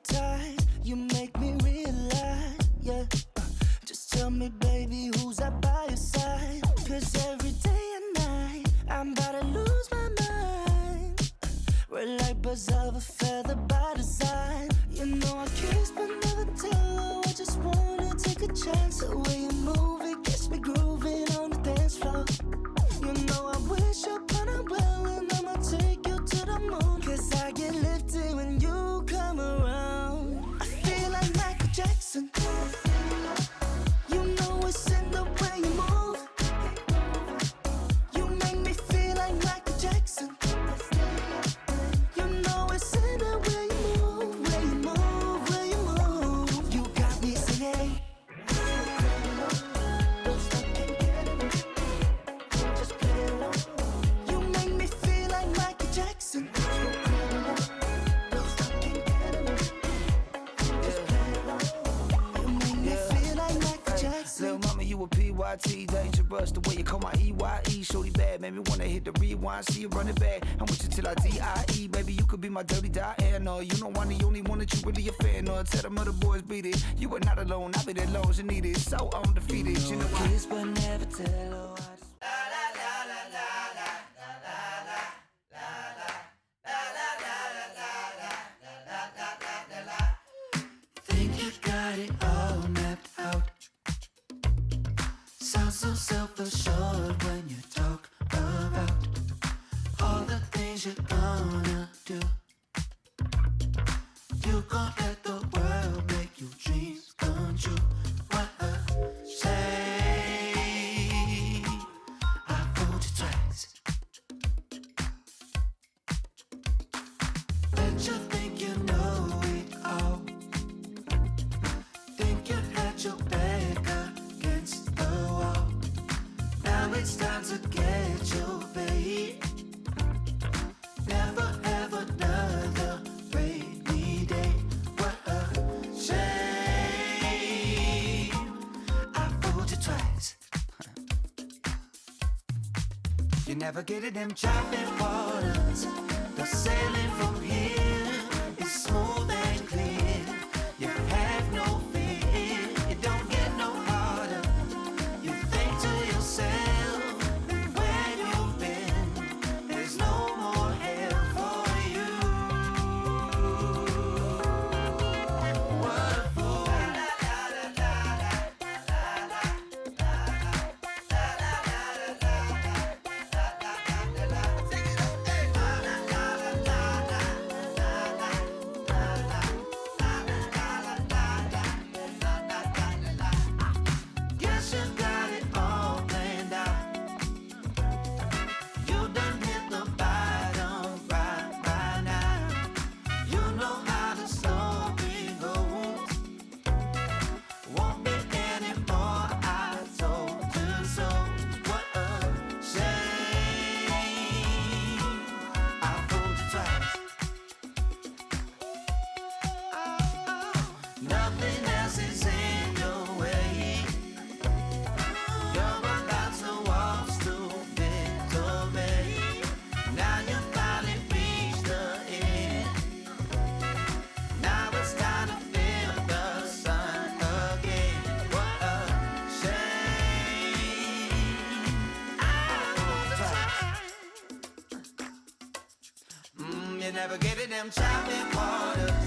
hypnotized. You make me realize, yeah. Just tell me, baby, who's up by your side? 'Cause every day and night I'm about to lose my mind. We're like birds of a feather by design. You know I kiss but never tell. Oh, I just wanna take a chance. The way you move, it gets me grooving on the dance floor. You know I wish upon a well, and I'ma take you to the moon. 'Cause I get lifted when you come around. I feel like Michael Jackson. You know it's in the way you move. You make me feel like Michael Jackson. You know it's in the way you move, way you move, way you move. You got me singing. Don't stop, can't get enough. Just play along. You make me feel like Michael Jackson. Don't stop, can't get enough. Just play along. You make me feel like Michael Jackson. Little mama, you a PYT, dangerous. The way you call my EYE, shorty bad, made me wanna hit the rewind, see you run it back. I'm with you till I DIE, baby, you could be my dirty Diana. You know I'm the only one that you really a fan of. Tell them other boys beat it. You are not alone, I'll be there long as you need it. So undefeated, you know I kiss but never tell. Oh, I just think you got it all mapped out. Sound so self-assured when you talk about all the things you're gonna do. You gon' let the world make your dreams come true. What a shame, I fooled you twice. Bet you think you know it all. Think you had your back against the wall. Now it's time to get your babe. Never have another rainy day. What a shame, I fooled you twice. You never get in them chopping waters. The sailing from here is smooth and clear. You have no fear, it don't get no harder. You think to yourself, where you've been, there's no more hell for you. What a fool. Guess you got it all planned out. You done hit the bottom right by now. You know how the story goes. Won't be anymore, I told you so. What a shame, I fooled you twice. Nothing else is in your way. You're about to walk to victory. Now you finally reached the end. Now it's time to feel the sun again. What a shame, I fooled you twice. You never get in them chopping waters.